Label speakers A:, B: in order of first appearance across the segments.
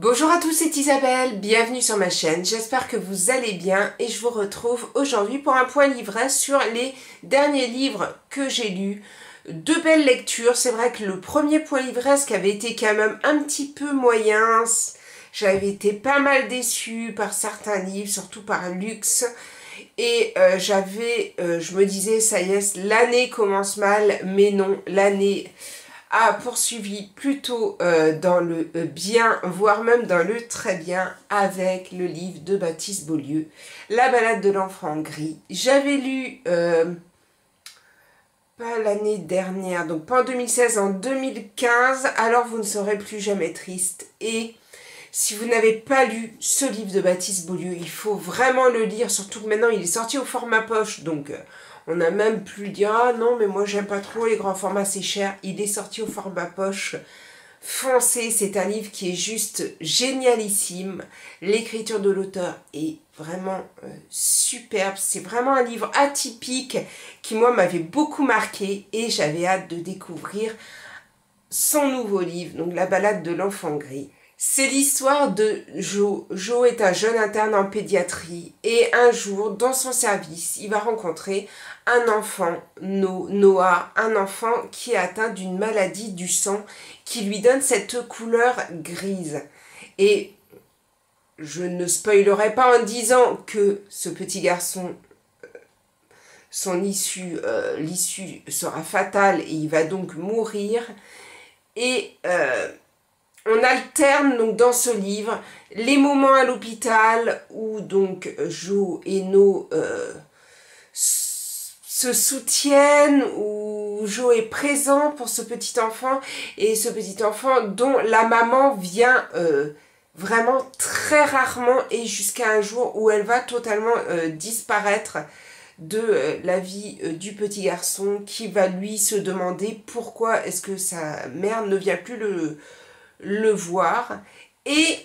A: Bonjour à tous, c'est Isabelle, bienvenue sur ma chaîne, j'espère que vous allez bien et je vous retrouve aujourd'hui pour un point livresse sur les derniers livres que j'ai lus. Deux belles lectures, c'est vrai que le premier point livresse qui avait été quand même un petit peu moyen, j'avais été pas mal déçue par certains livres, surtout par Luxe. Et je me disais, ça y est, l'année commence mal, mais non, l'année a poursuivi plutôt dans le bien, voire même dans le très bien, avec le livre de Baptiste Beaulieu, La balade de l'enfant gris. J'avais lu, pas l'année dernière, donc pas en 2016, en 2015, Alors vous ne serez plus jamais triste. Et si vous n'avez pas lu ce livre de Baptiste Beaulieu, il faut vraiment le lire, surtout que maintenant il est sorti au format poche, donc on a même pu le dire « Ah non, mais moi j'aime pas trop les grands formats, c'est cher ». Il est sorti au format poche. Foncez, c'est un livre qui est juste génialissime. L'écriture de l'auteur est vraiment superbe. C'est vraiment un livre atypique qui, moi, m'avait beaucoup marqué et j'avais hâte de découvrir son nouveau livre, donc La balade de l'enfant gris. C'est l'histoire de Joe. Joe est un jeune interne en pédiatrie et un jour, dans son service, il va rencontrer un enfant, Noah, un enfant qui est atteint d'une maladie du sang qui lui donne cette couleur grise. Et je ne spoilerai pas en disant que ce petit garçon, l'issue sera fatale et il va donc mourir. Et on alterne donc dans ce livre les moments à l'hôpital où donc Joe et No se soutiennent, où Joe est présent pour ce petit enfant et ce petit enfant dont la maman vient vraiment très rarement et jusqu'à un jour où elle va totalement disparaître de la vie du petit garçon qui va lui se demander pourquoi est-ce que sa mère ne vient plus le voir. Et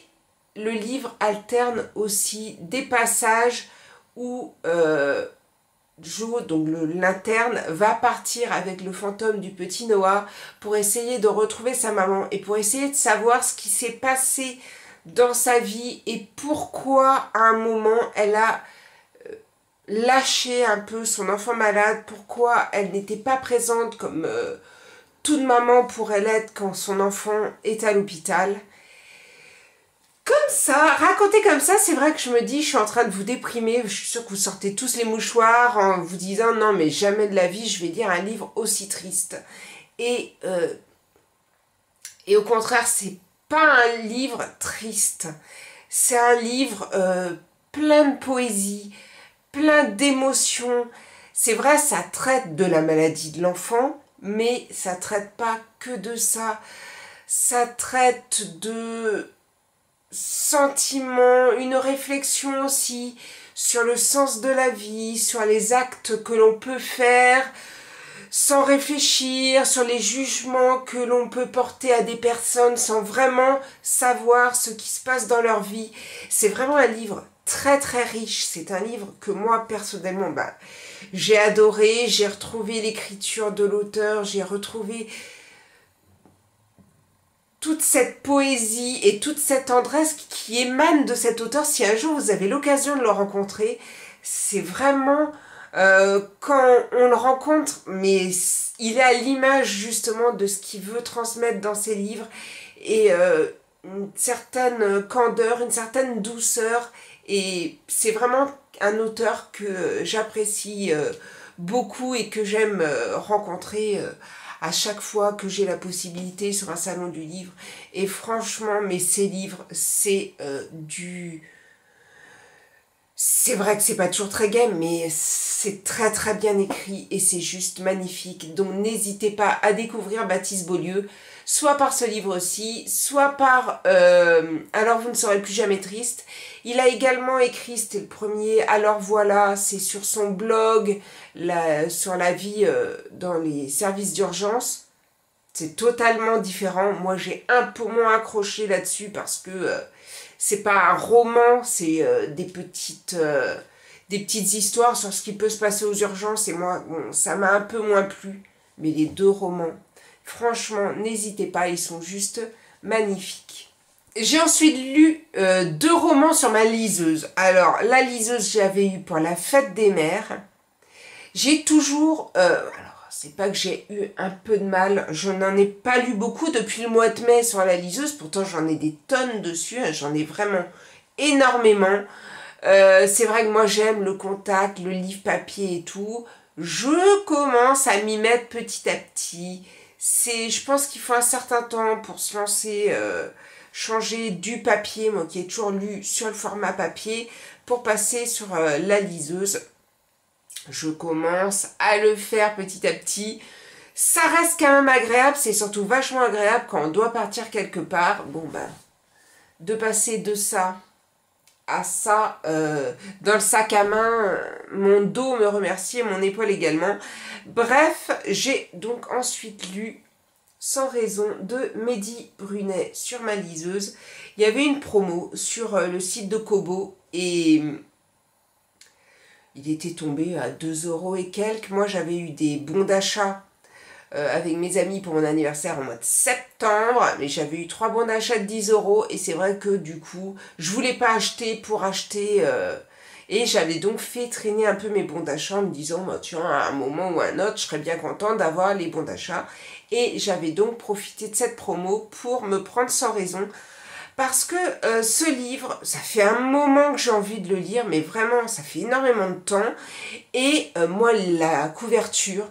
A: le livre alterne aussi des passages où Joe, donc l'interne, va partir avec le fantôme du petit Noah pour essayer de retrouver sa maman et pour essayer de savoir ce qui s'est passé dans sa vie et pourquoi à un moment elle a lâché un peu son enfant malade, pourquoi elle n'était pas présente comme toute maman pourrait l'être quand son enfant est à l'hôpital. Comme ça, raconté comme ça, c'est vrai que je me dis, je suis en train de vous déprimer, je suis sûre que vous sortez tous les mouchoirs en vous disant, non mais jamais de la vie, je vais lire un livre aussi triste. Et au contraire, c'est pas un livre triste, c'est un livre plein de poésie, plein d'émotions. C'est vrai, ça traite de la maladie de l'enfant, mais ça traite pas que de ça. Ça traite de sentiments, une réflexion aussi sur le sens de la vie, sur les actes que l'on peut faire sans réfléchir, sur les jugements que l'on peut porter à des personnes sans vraiment savoir ce qui se passe dans leur vie. C'est vraiment un livre très très riche. C'est un livre que moi personnellement j'ai adoré, j'ai retrouvé l'écriture de l'auteur, j'ai retrouvé toute cette poésie et toute cette tendresse qui émane de cet auteur. Si un jour vous avez l'occasion de le rencontrer, c'est vraiment quand on le rencontre, mais il est à l'image justement de ce qu'il veut transmettre dans ses livres et une certaine candeur, une certaine douceur. Et c'est vraiment un auteur que j'apprécie beaucoup et que j'aime rencontrer à chaque fois que j'ai la possibilité sur un salon du livre. Et franchement, mais ces livres, c'est C'est vrai que c'est pas toujours très gai, mais c'est très très bien écrit et c'est juste magnifique. Donc n'hésitez pas à découvrir Baptiste Beaulieu, soit par ce livre-ci, soit par Alors vous ne serez plus jamais triste. Il a également écrit, c'était le premier, Alors voilà, c'est sur son blog, sur la vie dans les services d'urgence. C'est totalement différent. Moi j'ai un peu moins accroché là-dessus parce que c'est pas un roman, c'est des petites histoires sur ce qui peut se passer aux urgences. Et moi, bon, ça m'a un peu moins plu. Mais les deux romans, franchement, n'hésitez pas, ils sont juste magnifiques. J'ai ensuite lu 2 romans sur ma liseuse. Alors, la liseuse, j'avais eu pour la fête des mères. J'ai toujours... alors, c'est pas que j'ai eu un peu de mal. Je n'en ai pas lu beaucoup depuis le mois de mai sur la liseuse. Pourtant, j'en ai des tonnes dessus. Hein, j'en ai vraiment énormément. C'est vrai que moi, j'aime le contact, le livre papier et tout. Je commence à m'y mettre petit à petit. Je pense qu'il faut un certain temps pour se lancer... changer du papier, moi qui ai toujours lu sur le format papier, pour passer sur la liseuse. Je commence à le faire petit à petit. Ça reste quand même agréable, c'est surtout vachement agréable quand on doit partir quelque part. Bon ben, de passer de ça à ça dans le sac à main, mon dos me remercie et mon épaule également. Bref, j'ai donc ensuite lu Sans raison de Mehdi Brunet sur ma liseuse. Il y avait une promo sur le site de Kobo et il était tombé à 2 € et quelques. Moi j'avais eu des bons d'achat avec mes amis pour mon anniversaire au mois de septembre, mais j'avais eu 3 bons d'achat de 10 € et c'est vrai que du coup je voulais pas acheter pour acheter et j'avais donc fait traîner un peu mes bons d'achat en me disant bah, tiens, à un moment ou à un autre je serais bien contente d'avoir les bons d'achat. Et j'avais donc profité de cette promo pour me prendre Sans raison. Parce que ce livre, ça fait un moment que j'ai envie de le lire, mais vraiment, ça fait énormément de temps. Et moi, la couverture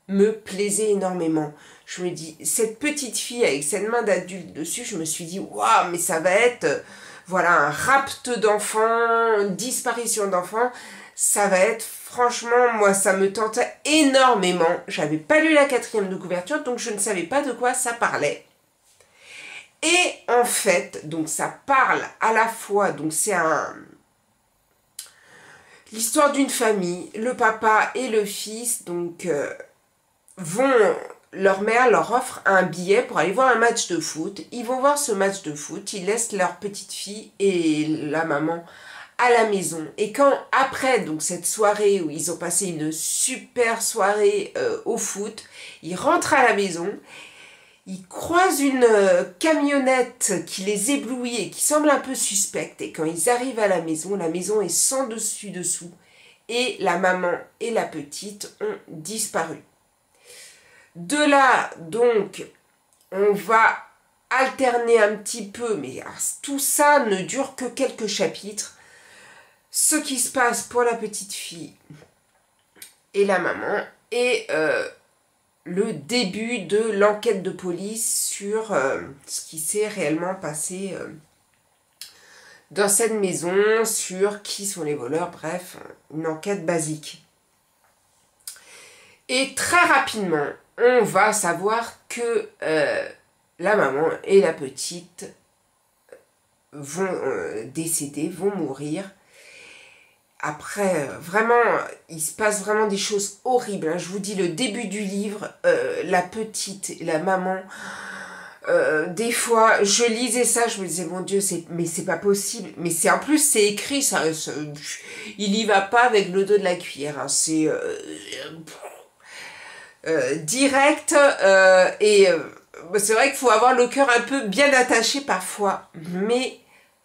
A: me plaisait énormément. Je me dis, cette petite fille avec cette main d'adulte dessus, je me suis dit, waouh, mais ça va être, voilà, un rapt d'enfants, une disparition d'enfants. Ça va être, franchement, moi, ça me tentait énormément. J'avais pas lu la 4e de couverture, donc je ne savais pas de quoi ça parlait. Et en fait, donc ça parle à la fois, donc c'est l'histoire d'une famille, le papa et le fils, donc leur mère leur offre un billet pour aller voir un match de foot. Ils vont voir ce match de foot, ils laissent leur petite fille et la maman à la maison. Et quand après donc cette soirée où ils ont passé une super soirée au foot, ils rentrent à la maison, ils croisent une camionnette qui les éblouit et qui semble un peu suspecte. Et quand ils arrivent à la maison est sans dessus dessous et la maman et la petite ont disparu. De là, donc, on va alterner un petit peu, mais tout ça ne dure que quelques chapitres. Ce qui se passe pour la petite fille et la maman et le début de l'enquête de police sur ce qui s'est réellement passé dans cette maison, sur qui sont les voleurs, bref, une enquête basique. Et très rapidement, on va savoir que la maman et la petite vont décéder, vont mourir. Après, vraiment, il se passe vraiment des choses horribles. Hein. Je vous dis, le début du livre, la petite et la maman, des fois, je lisais ça, je me disais, mon Dieu, mais c'est pas possible. Mais en plus, c'est écrit, ça, il y va pas avec le dos de la cuillère. Hein. C'est direct et c'est vrai qu'il faut avoir le cœur un peu bien attaché parfois. Mais,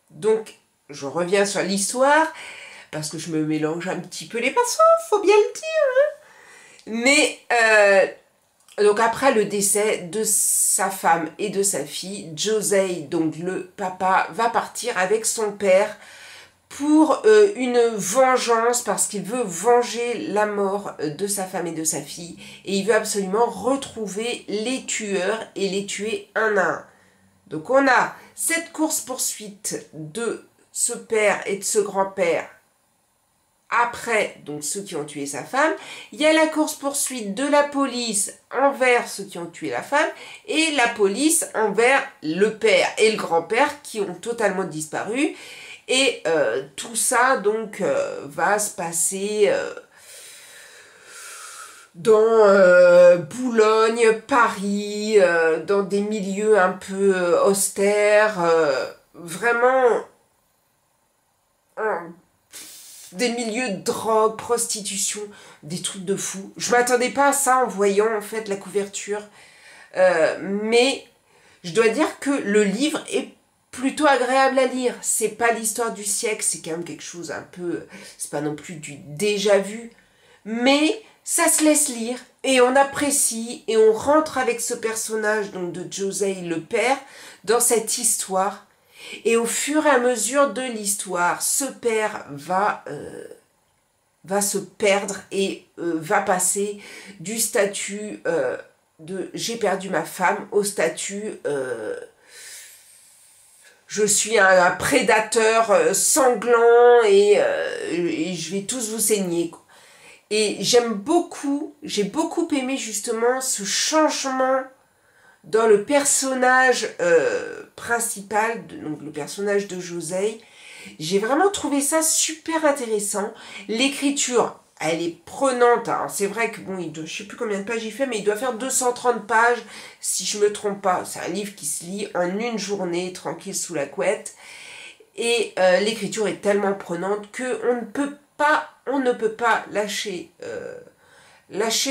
A: donc, je reviens sur l'histoire. Parce que je me mélange un petit peu les pinceaux, faut bien le dire. Hein. Mais, donc après le décès de sa femme et de sa fille, Josey, donc le papa, va partir avec son père pour une vengeance, parce qu'il veut venger la mort de sa femme et de sa fille. Et il veut absolument retrouver les tueurs et les tuer un à un. Donc on a cette course-poursuite de ce père et de ce grand-père après, donc ceux qui ont tué sa femme, il y a la course-poursuite de la police envers ceux qui ont tué la femme et la police envers le père et le grand-père qui ont totalement disparu. Et tout ça, donc, va se passer dans Boulogne, Paris, dans des milieux un peu austères, vraiment... des milieux de drogue, prostitution, des trucs de fou. Je m'attendais pas à ça en voyant en fait la couverture. Mais je dois dire que le livre est plutôt agréable à lire. C'est pas l'histoire du siècle, c'est quand même quelque chose un peu... C'est pas non plus du déjà vu. Mais ça se laisse lire et on apprécie et on rentre avec ce personnage donc de Josei le père dans cette histoire. Et au fur et à mesure de l'histoire, ce père va se perdre et va passer du statut de j'ai perdu ma femme au statut je suis un prédateur sanglant et je vais tous vous saigner. Et j'ai beaucoup aimé justement ce changement dans le personnage principal, donc le personnage de Josei. J'ai vraiment trouvé ça super intéressant. L'écriture, elle est prenante. Alors c'est vrai que bon, je ne sais plus combien de pages il fait, mais il doit faire 230 pages, si je ne me trompe pas. C'est un livre qui se lit en une journée, tranquille sous la couette. Et l'écriture est tellement prenante qu'on ne peut pas lâcher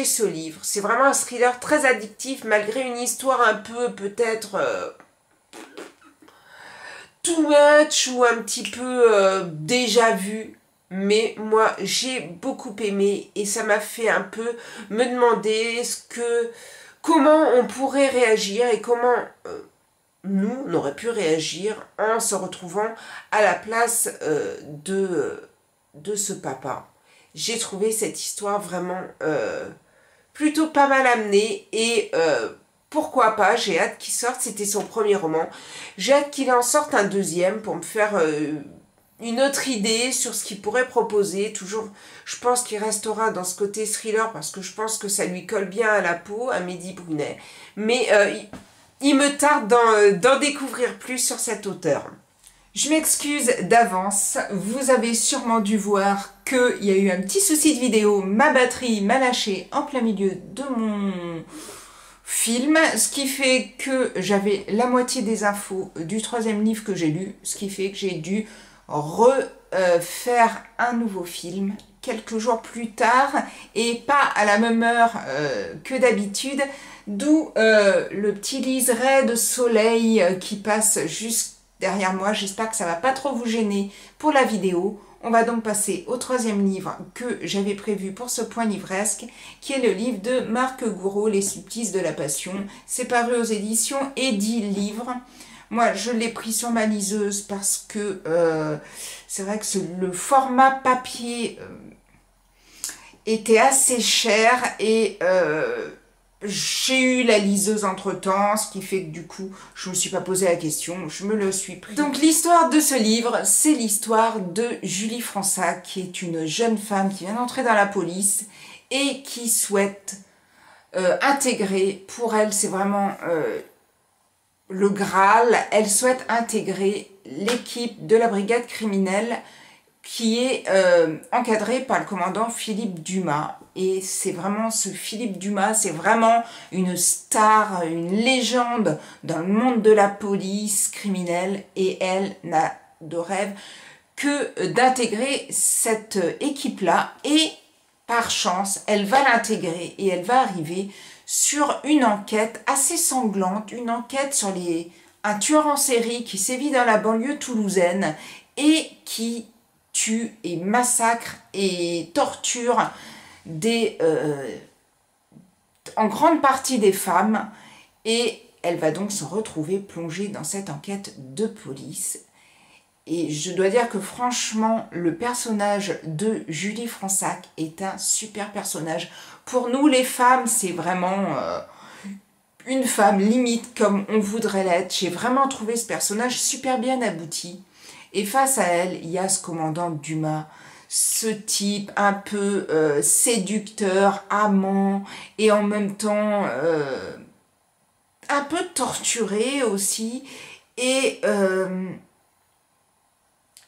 A: ce livre. C'est vraiment un thriller très addictif, malgré une histoire un peu peut-être too much ou un petit peu déjà vue. Mais moi, j'ai beaucoup aimé et ça m'a fait un peu me demander comment on pourrait réagir et comment nous, on aurait pu réagir en se retrouvant à la place de ce papa. J'ai trouvé cette histoire vraiment plutôt pas mal amenée et pourquoi pas, j'ai hâte qu'il sorte, c'était son premier roman. J'ai hâte qu'il en sorte un deuxième pour me faire une autre idée sur ce qu'il pourrait proposer. Toujours, je pense qu'il restera dans ce côté thriller parce que je pense que ça lui colle bien à la peau, à Mehdi Brunet. Mais il me tarde d'en découvrir plus sur cet auteur. Je m'excuse d'avance, vous avez sûrement dû voir qu'il y a eu un petit souci de vidéo, ma batterie m'a lâché en plein milieu de mon film, ce qui fait que j'avais la moitié des infos du troisième livre que j'ai lu, ce qui fait que j'ai dû refaire un nouveau film quelques jours plus tard et pas à la même heure que d'habitude, d'où le petit liseré de soleil qui passe juste derrière moi. J'espère que ça va pas trop vous gêner pour la vidéo. On va donc passer au troisième livre que j'avais prévu pour ce point livresque, qui est le livre de Marc Gouraud, Les Supplices de la Passion. C'est paru aux éditions Eddy Livre. Moi, je l'ai pris sur ma liseuse parce que c'est vrai que le format papier était assez cher et j'ai eu la liseuse entre-temps, ce qui fait que du coup, je ne me suis pas posé la question, je me le suis pris. Donc l'histoire de ce livre, c'est l'histoire de Julie Fronsac, qui est une jeune femme qui vient d'entrer dans la police et qui souhaite intégrer, pour elle c'est vraiment le Graal, elle souhaite intégrer l'équipe de la brigade criminelle qui est encadré par le commandant Philippe Dumas. Et c'est vraiment ce Philippe Dumas, c'est vraiment une star, une légende dans le monde de la police criminelle. Et elle n'a de rêve que d'intégrer cette équipe-là. Et par chance, elle va l'intégrer et elle va arriver sur une enquête assez sanglante, une enquête sur un tueur en série qui sévit dans la banlieue toulousaine et qui tue et massacre et torture en grande partie des femmes, et elle va donc se retrouver plongée dans cette enquête de police. Et je dois dire que franchement, le personnage de Julie Fronsac est un super personnage. Pour nous les femmes, c'est vraiment une femme limite comme on voudrait l'être. J'ai vraiment trouvé ce personnage super bien abouti. Et face à elle, il y a ce commandant Dumas, ce type un peu séducteur, amant, et en même temps un peu torturé aussi, et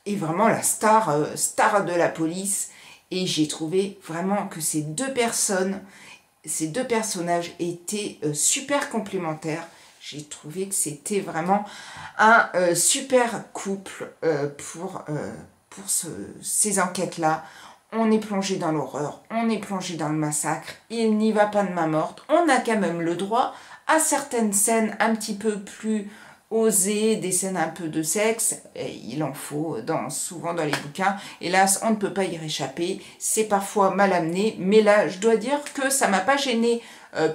A: vraiment la star de la police. Et j'ai trouvé vraiment que ces deux personnages étaient super complémentaires. J'ai trouvé que c'était vraiment un super couple pour ces enquêtes-là. On est plongé dans l'horreur, on est plongé dans le massacre, il n'y va pas de main morte. On a quand même le droit à certaines scènes un petit peu plus
B: oser des scènes un peu de sexe, et il en faut souvent dans les bouquins. Hélas, on ne peut pas y réchapper, c'est parfois mal amené, mais là, je dois dire que ça m'a pas gêné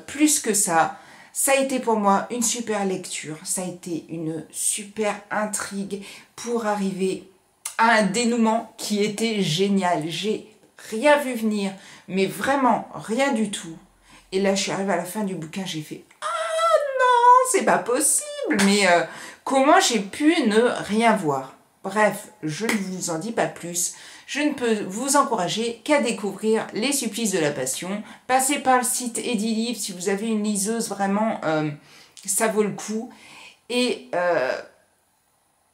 B: plus que ça. Ça a été pour moi une super lecture, ça a été une super intrigue pour arriver à un dénouement qui était génial. J'ai rien vu venir, mais vraiment rien du tout. Et là, je suis arrivée à la fin du bouquin, j'ai fait « Ah non, c'est pas possible !» Mais comment j'ai pu ne rien voir? Bref, je ne vous en dis pas plus. Je ne peux vous encourager qu'à découvrir Les Supplices de la Passion. Passez par le site Edilivre si vous avez une liseuse, vraiment, ça vaut le coup. Et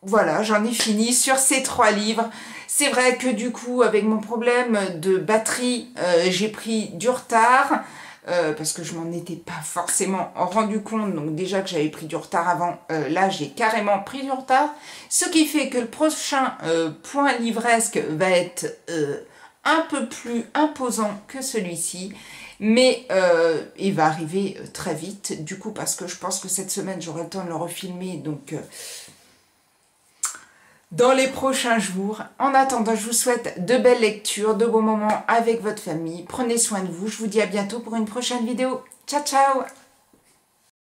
B: voilà, j'en ai fini sur ces 3 livres. C'est vrai que du coup, avec mon problème de batterie, j'ai pris du retard. Parce que je m'en étais pas forcément rendu compte, donc déjà que j'avais pris du retard avant, là j'ai carrément pris du retard, ce qui fait que le prochain point livresque va être un peu plus imposant que celui-ci, mais il va arriver très vite, du coup parce que je pense que cette semaine j'aurai le temps de le refilmer, donc dans les prochains jours. En attendant, je vous souhaite de belles lectures, de bons moments avec votre famille. Prenez soin de vous. Je vous dis à bientôt pour une prochaine vidéo. Ciao, ciao!